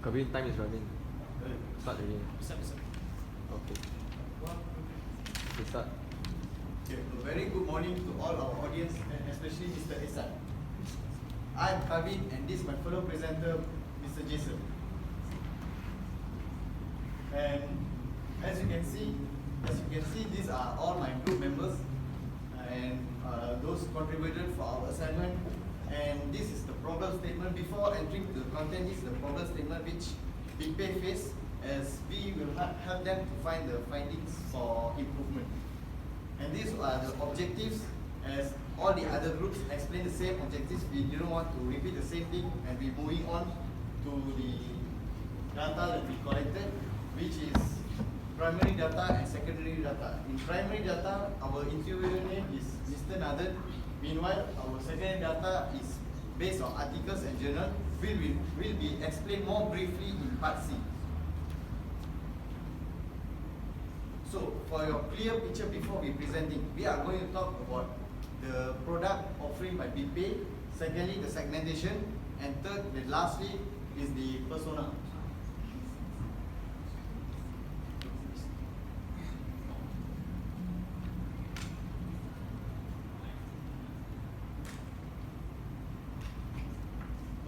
Kavveen, time is running. Start already. Okay. We start. Okay, a very good morning to all our audience and especially Mr. Esan. I'm Kavveen and this is my fellow presenter, Mr. Jason. And as you can see, these are all my group members and those contributed for our assignment. And this is the problem statement. Before entering to the content, this is the problem statement which BigPay face, as we will help them to find the findings for improvement. And these are the objectives, as all the other groups explain the same objectives. We didn't want to repeat the same thing, and we're moving on to the data that we collected, which is primary data and secondary data. In primary data, our interviewer name is Mr. Nathan. Meanwhile, our secondary data is based on articles and journal. Will be explained more briefly in part C. So, for your clear picture before we presenting, we are going to talk about the product offering by BigPay, secondly the segmentation, and third, and lastly, is the persona.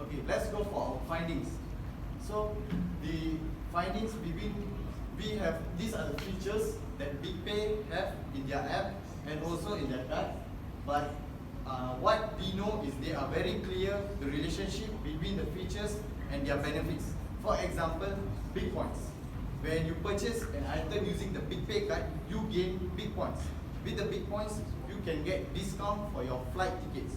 Okay, let's go for our findings. So, the findings we have, these are the features that BigPay have in their app and also in their card. But what we know is they are very clear, the relationship between the features and their benefits. For example, big points. When you purchase an item using the BigPay card, you gain big points. With the big points, you can get discount for your flight tickets.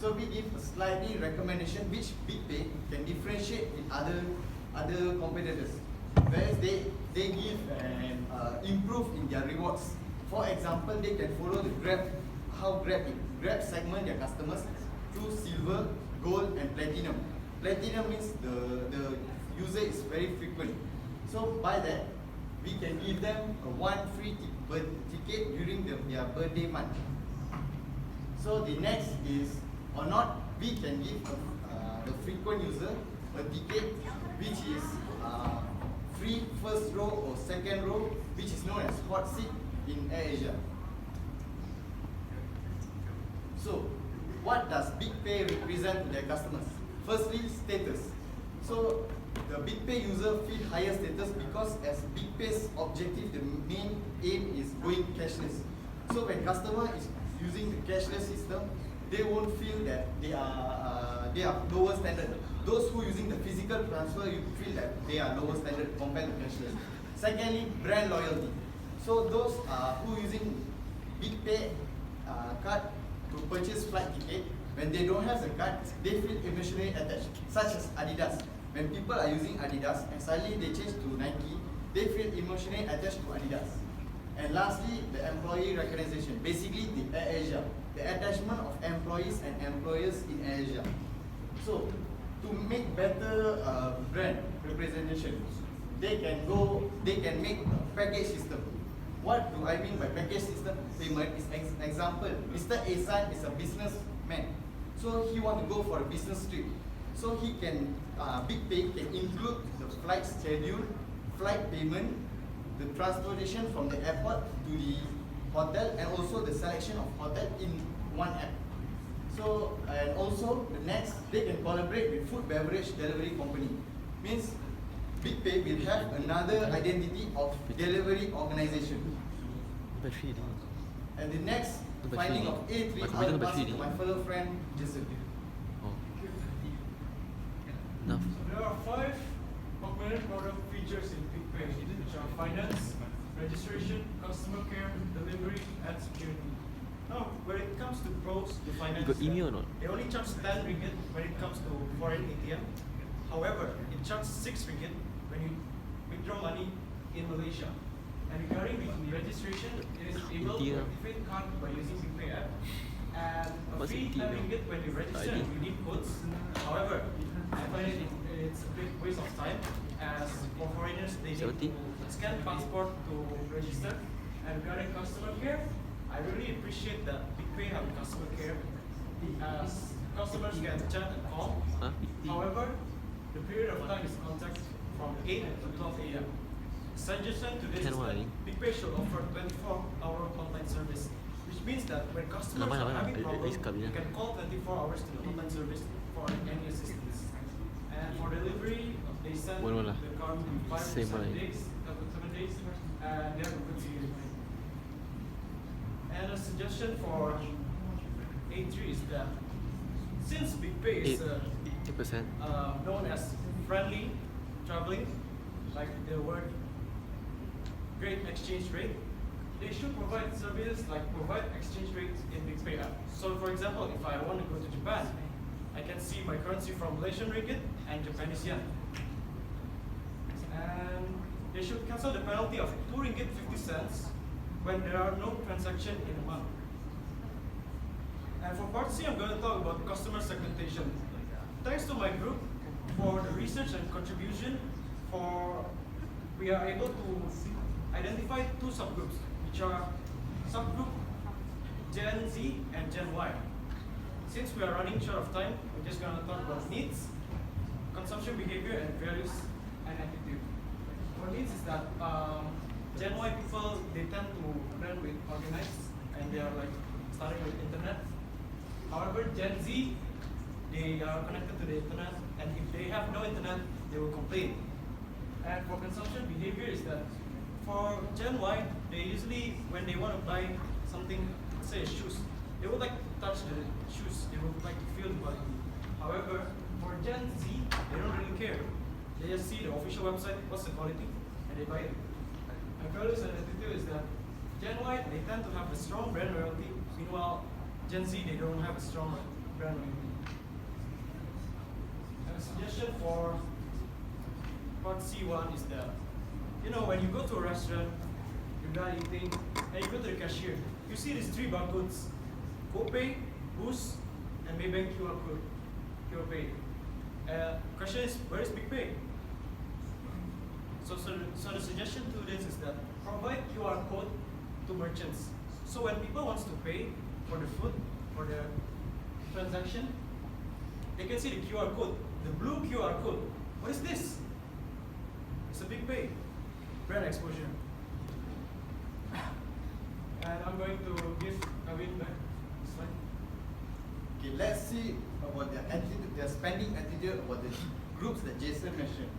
So we give a slightly recommendation which BigPay can differentiate with other competitors. Whereas they give and improve in their rewards. For example, they can follow the Grab segment their customers through silver, gold, and platinum. Platinum means the user is very frequent. So by that, we can give them one free ticket during their birthday month. So the next is, or not, we can give the frequent user a ticket which is free first row or second row, which is known as hot seat in AirAsia. So, what does BigPay represent to their customers? Firstly, status. So, the BigPay user feel higher status because as BigPay's objective, the main aim is going cashless. So, when customer is using the cashless system, they won't feel that they are lower standard. Those who using the physical transfer, you feel that they are lower standard compared to cashless. Secondly, brand loyalty. So those who using BigPay card to purchase flight ticket, when they don't have the card, they feel emotionally attached, such as Adidas. When people are using Adidas and suddenly they change to Nike, they feel emotionally attached to Adidas. And lastly, the employee recognition, basically the AirAsia, the attachment of employees and employers in AirAsia. So, to make better brand representation, they can make a package system. What do I mean by package system payment is an example. Mr. Esan is a businessman, so he want to go for a business trip. So he can, BigPay can include the flight schedule, flight payment, the transportation from the airport to the hotel, and also the selection of hotel in one app. So, and also the next, they can collaborate with food beverage delivery company. Means BigPay will have another identity of delivery organization. And the next finding of A3, I will pass it to my fellow friend Jason. There are 5 component product features in BigPay, which are finance, registration, customer care, delivery, and security. Now, when it comes to pros, the finance, they only charge 10 ringgit when it comes to foreign ATM. However, it charges 6 ringgit when you withdraw money in Malaysia. And regarding the registration, it is able to activate card by using BigPay app. And a free 10 ringgit when you register and redeem codes. However, I find it's a big waste of time, as for foreigners they need to scan passport to register. And regarding customer care, I really appreciate that BigPay have customer care, as customers can chat and call. However, The period of time is contact from 8 to 12 a.m. Suggestion to this is that BigPay should offer 24-hour hotline service, which means that when customers are having problems, you can call 24 hours to the hotline service for any assistance. And for delivery, they send the car within 5 to 7 days, and they have a good security. And a suggestion for A3 is that since BigPay is known as friendly traveling, like the word great exchange rate, they should provide services like provide exchange rates in BigPay app. So for example, if I want to go to Japan, I can see my currency from Malaysian ringgit and Japanese yen. And they should cancel the penalty of 2 ringgit 50 cents when there are no transactions in a month. And for part C, I'm going to talk about customer segmentation. Thanks to my group for the research and contribution, we are able to identify 2 subgroups, which are subgroup Gen Z and Gen Y. Since we are running short of time, we're just going to talk about needs, consumption behavior, and values and attitude. For needs is that Gen Y people, they tend to learn with organized, and they are like starting with internet. However, Gen Z, they are connected to the internet, and if they have no internet, they will complain. And for consumption behavior is that for Gen Y, they usually, when they want to buy something, say shoes, they would like to touch the shoes, they would like to feel the body. However, for Gen Z, they don't really care. They just see the official website, what's the quality, and they buy it. And values and attitude is that Gen Y, they tend to have a strong brand loyalty, meanwhile, Gen Z, they don't have a strong brand loyalty. And a suggestion for part C1 is that, you know, when you go to a restaurant, you're done eating, and you go to the cashier, you see these 3 barcodes: GoPay, Boost, and Maybank QR code, QR Pay. Question is, where is BigPay? So the suggestion to this is that provide QR code to merchants. So when people wants to pay for the food, for the transaction, they can see the QR code, the blue QR code. What is this? It's a BigPay, brand exposure. And I'm going to give Kavveen back the slide. Okay, let's see about their attitude, their spending attitude about the groups that Jason mentioned.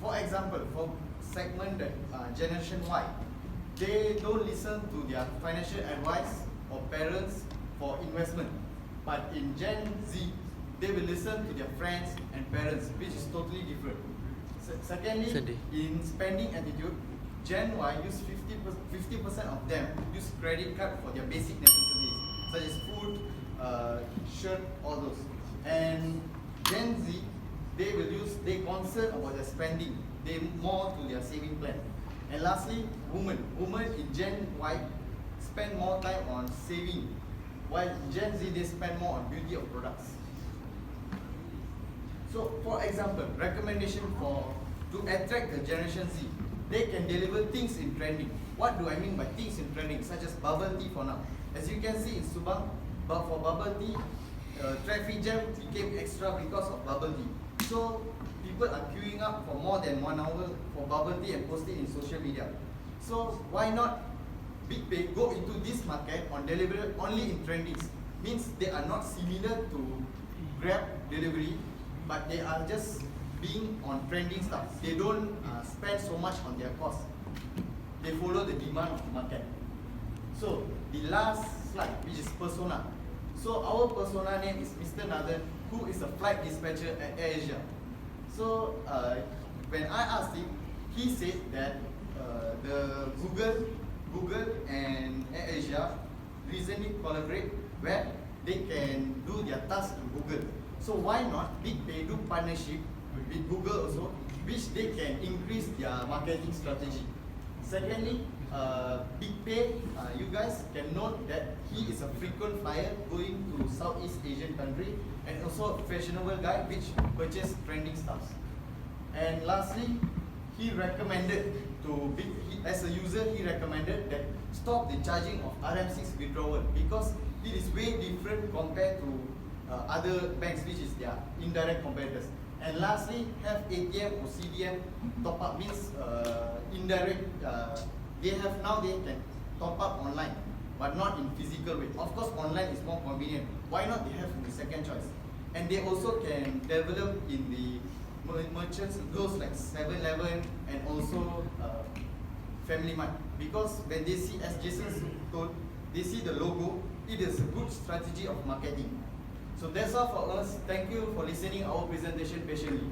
For example, for segment that Generation Y, they don't listen to their financial advice or parents for investment. But in Gen Z, they will listen to their friends and parents, which is totally different. Secondly, in spending attitude, Gen Y use 50% of them use credit card for their basic necessities, such as food, shirt, all those. And Gen Z, they concern about their spending. They more to their saving plan. And lastly, women in Gen Y spend more time on saving, while Gen Z, they spend more on beauty of products. So, for example, recommendation to attract the Generation Z, they can deliver things in trending. What do I mean by things in trending? Such as bubble tea for now. As you can see in Subang, but for bubble tea, traffic jam became extra because of bubble tea. So people are queuing up for more than 1 hour for bubble tea and post it in social media. So why not BigPay go into this market on delivery only in trendings? Means they are not similar to Grab delivery, but they are just being on trending stuff. They don't spend so much on their cost. They follow the demand of the market. So the last slide, which is persona. So our persona name is Mr. Nathan, who is a flight dispatcher at AirAsia. So when I asked him, he said that the Google and AirAsia recently collaborate where they can do their tasks in Google. So why not BigPay do partnership with Google also, which they can increase their marketing strategy. Secondly, BigPay, you guys can note that he is a frequent flyer going to Southeast Asian country and also a fashionable guy which purchase trending stuff. And lastly, he recommended as a user, he recommended that stop the charging of RM6 withdrawal because it is way different compared to other banks, which is their indirect competitors. And lastly, have ATM or CDM top up means indirect. They can top up online, but not in physical way. Of course, online is more convenient. Why not they have the second choice? And they also can develop in the merchants, those like 7-Eleven and also Family Mart. Because when they see, as Jason told, they see the logo, it is a good strategy of marketing. So that's all for us. Thank you for listening our presentation patiently.